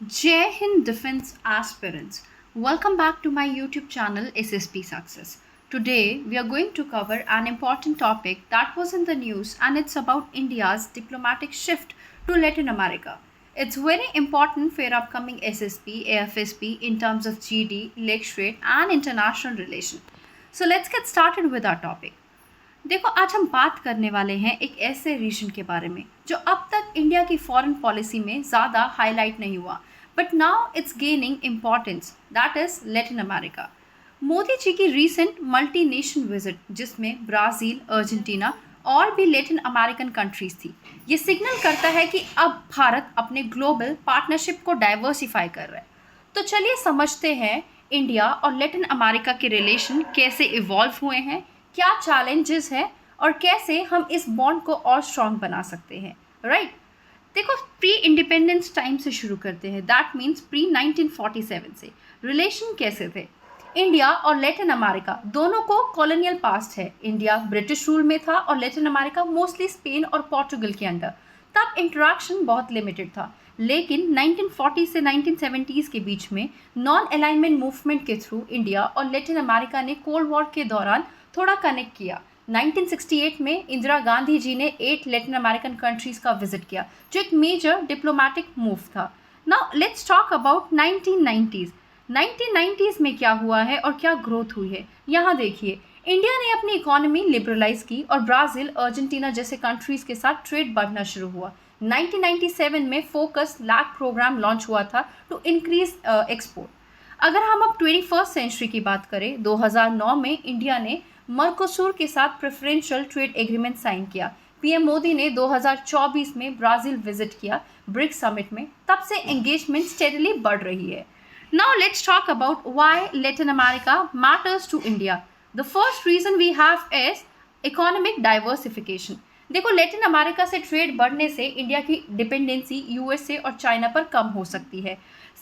Jai Hind Defense Aspirants. Welcome back to my YouTube channel SSP Success. Today we are going to cover an important topic that was in the news, and it's about India's diplomatic shift to Latin America. It's very important for your upcoming SSP, AFSP in terms of GD, lecturate and international relation. So let's get started with our topic. देखो आज हम बात करने वाले हैं एक ऐसे reason के बारे में जो अब तक इंडिया की फॉरेन पॉलिसी में ज़्यादा हाईलाइट नहीं हुआ, but now it's gaining importance, that is Latin America. Modi ji की रीसेंट मल्टी नेशन विजिट, जिसमें ब्राज़ील, अर्जेंटीना और भी लैटिन अमेरिकन कंट्रीज थी, ये सिग्नल करता है कि अब भारत अपने ग्लोबल पार्टनरशिप को डाइवर्सिफाई कर रहा है। तो चलिए समझते हैं इंडिया और लैटिन अमेरिका के रिलेशन कैसे इवॉल्व हुए हैं, क्या चैलेंजेस हैं और कैसे हम इस बॉन्ड को और स्ट्रॉन्ग बना सकते हैं, राइट। देखो, प्री इंडिपेंडेंस टाइम से शुरू करते हैं, दैट मीन्स प्री 1947 से रिलेशन कैसे थे। इंडिया और लैटिन अमेरिका दोनों को कॉलोनियल पास्ट है। इंडिया ब्रिटिश रूल में था और लैटिन अमेरिका मोस्टली स्पेन और पोर्टुगल के अंडर। तब इंटरेक्शन बहुत लिमिटेड था, लेकिन 1940 से 1970s के बीच में नॉन अलाइनमेंट मूवमेंट के थ्रू इंडिया और लैटिन अमेरिका ने कोल्ड वॉर के दौरान थोड़ा कनेक्ट किया। 1968 में इंदिरा गांधी जी ने 8 लैटिन अमेरिकन कंट्रीज़ का विजिट किया, जो एक मेजर डिप्लोमेटिक मूव था। Now let's talk about 1990s। 1990s में क्या हुआ है और क्या ग्रोथ हुई है, यहाँ देखिए। इंडिया ने अपनी इकोनॉमी लिबरलाइज की और ब्राज़ील, अर्जेंटीना जैसे कंट्रीज़ के साथ ट्रेड बढ़ना शुरू हुआ। 1997 में फोकस लैक प्रोग्राम लॉन्च हुआ था टू इंक्रीज एक्सपोर्ट। अगर हम अब 21st सेंचुरी की बात करें, 2009 में इंडिया ने मर्कोसूर के साथ प्रेफरेंशियल ट्रेड एग्रीमेंट साइन किया। पीएम मोदी ने 2024 में ब्राज़ील विजिट किया ब्रिक्स समिट में। तब से एंगेजमेंट स्टेडली बढ़ रही है। Now let's talk about why Latin America matters to India. The first reason we have is economic diversification. देखो, लैटिन अमेरिका से ट्रेड बढ़ने से इंडिया की डिपेंडेंसी यूएसए और चाइना पर कम हो सकती है।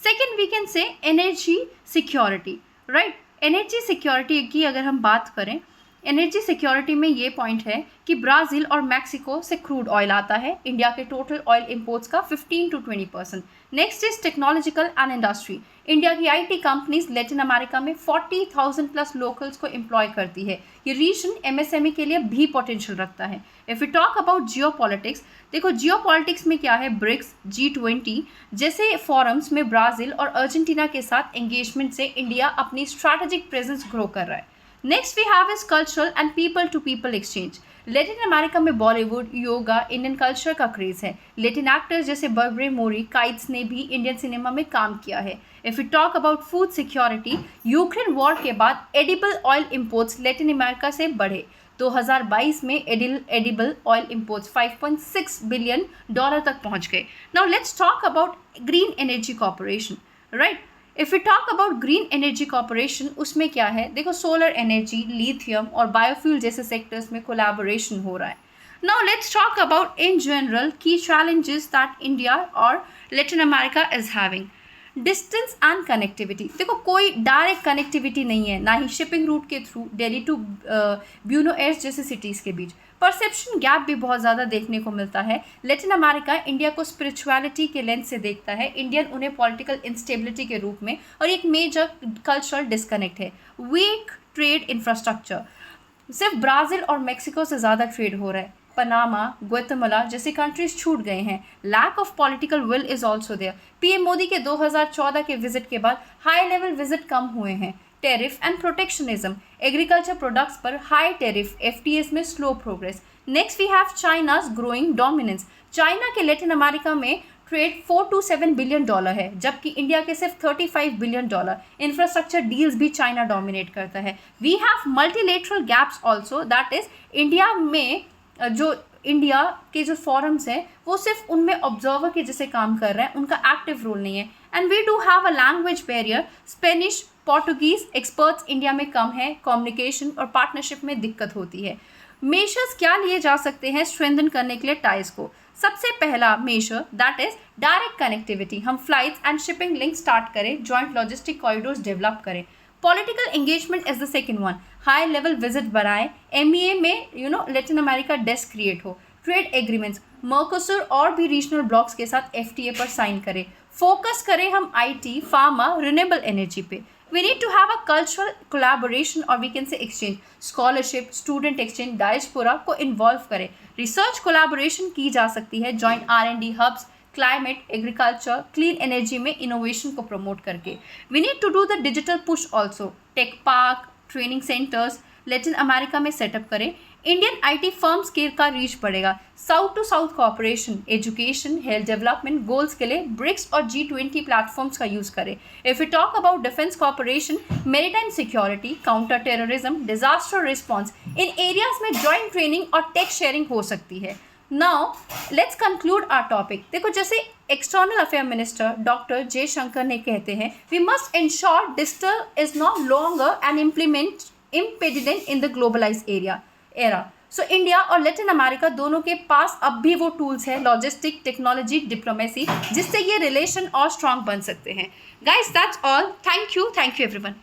Second, we can say energy security, right. Energy security की अगर हम बात करें, एनर्जी सिक्योरिटी में ये पॉइंट है कि ब्राज़ील और मैक्सिको से क्रूड ऑयल आता है। इंडिया के टोटल ऑयल इंपोर्ट्स का 15 to 20%। Next is technological and industry. India की आईटी कंपनीज लैटिन अमेरिका में 40,000 प्लस लोकल्स को एम्प्लॉय करती है। ये रीजन एमएसएमई के लिए भी पोटेंशियल रखता है। If you talk about Jio politics, देखो जियो पॉलिटिक्स में क्या है, ब्रिक्स, G20 जैसे फॉरम्स में ब्राज़ील और अर्जेंटीना के साथ एंगेजमेंट से इंडिया अपनी स्ट्रैटेजिक प्रेजेंस ग्रो कर रहा है। Next we have is cultural and people to people exchange. Latin America में बॉलीवुड, योगा, इंडियन कल्चर का क्रेज है। लैटिन एक्टर्स जैसे बर्बरे मोरी, काइट्स ने भी इंडियन सिनेमा में काम किया है। If you talk about food security, Ukraine war के बाद edible oil imports Latin America से बढ़े। 2022 में एडिबल ऑयल इंपोर्ट्स $5.6 बिलियन तक पहुंच गए। Now let's talk about green energy corporation, right. If you talk about green energy corporation, उसमें क्या है, देखो सोलर एनर्जी, लिथियम और बायोफ्यूल जैसे सेक्टर्स में कोलैबोरेशन हो रहा है। Now let's talk about in general की चैलेंजेस दैट इंडिया और Latin America is having. Distance and connectivity. देखो, कोई डायरेक्ट कनेक्टिविटी नहीं है, ना ही शिपिंग रूट के through Delhi to Buenos Aires जैसे सिटीज़ के बीच। परसेप्शन गैप भी बहुत ज़्यादा देखने को मिलता है। लैटिन अमेरिका इंडिया को स्पिरिचुअलिटी के लेंस से देखता है, इंडियन उन्हें पॉलिटिकल इंस्टेबिलिटी के रूप में, और एक मेजर कल्चरल डिस्कनेक्ट है। वीक ट्रेड इंफ्रास्ट्रक्चर, सिर्फ ब्राज़ील और मेक्सिको से ज़्यादा ट्रेड हो रहा है। पनामा, ग्वाटेमाला जैसे कंट्रीज छूट गए हैं। Lack of political will is also there. PM Modi के 2014 के विजिट के बाद हाई लेवल विजिट कम हुए हैं। Tariff and protectionism, agriculture products पर हाई टेरिफ, एफटीएस में slow progress. Next we have China's growing dominance. China के लैटिन अमेरिका में ट्रेड $4 to 7 बिलियन है, जबकि इंडिया के सिर्फ $35 बिलियन। इंफ्रास्ट्रक्चर डील्स भी चाइना डोमिनेट करता है। We have multilateral gaps also, that is India में जो इंडिया के जो फॉरम्स हैं वो सिर्फ उनमें ऑब्जर्वर के जैसे काम कर रहे हैं, उनका एक्टिव रोल नहीं है। And we do have a language barrier. Spanish, Portuguese experts India में कम है, कम्युनिकेशन और पार्टनरशिप में दिक्कत होती है। मेजर्स क्या लिए जा सकते हैं स्ट्रेंथन करने के लिए टाइज को? सबसे पहला major that is direct connectivity. हम flights and shipping link start करें, जॉइंट लॉजिस्टिक कॉरिडोर्स डेवलप करें। Political engagement is the second one. High level visit बढ़ाएं, एमईए में लैटिन अमेरिका डेस्क क्रिएट हो। ट्रेड एग्रीमेंट्स, मर्कोसुर और भी regional blocks के साथ एफटीए पर साइन करें। फोकस करें हम आईटी, फार्मा, रिन्यूएबल एनर्जी पे। We need to have a cultural collaboration or we can say exchange, scholarship, student exchange, diaspora को इन्वॉल्व करें। रिसर्च कोलैबोरेशन की जा सकती है joint R&D hubs, climate, agriculture, clean energy में इनोवेशन को promote करके। We need to do the digital push also, tech park, training centres Latin America में सेटअप करें। इंडियन आईटी फर्म्स के का रीच बढ़ेगा। South to south cooperation, education, health development goals के लिए ब्रिक्स और G20 प्लेटफॉर्म्स का यूज़ करें। If you talk about defence cooperation, maritime security, counter terrorism, disaster response, इन एरियाज में जॉइंट ट्रेनिंग और टेक शेयरिंग हो सकती है। Now let's conclude our topic. देखो, जैसे external affair minister doctor Jaishankar ने कहते हैं, we must ensure digital is not longer an impediment in the globalized era. So India और लैटिन अमेरिका दोनों के पास अब भी वो टूल्स हैं, लॉजिस्टिक, टेक्नोलॉजी, डिप्लोमेसी, जिससे ये रिलेशन और स्ट्रांग बन सकते हैं। Guys, that's all. Thank you everyone.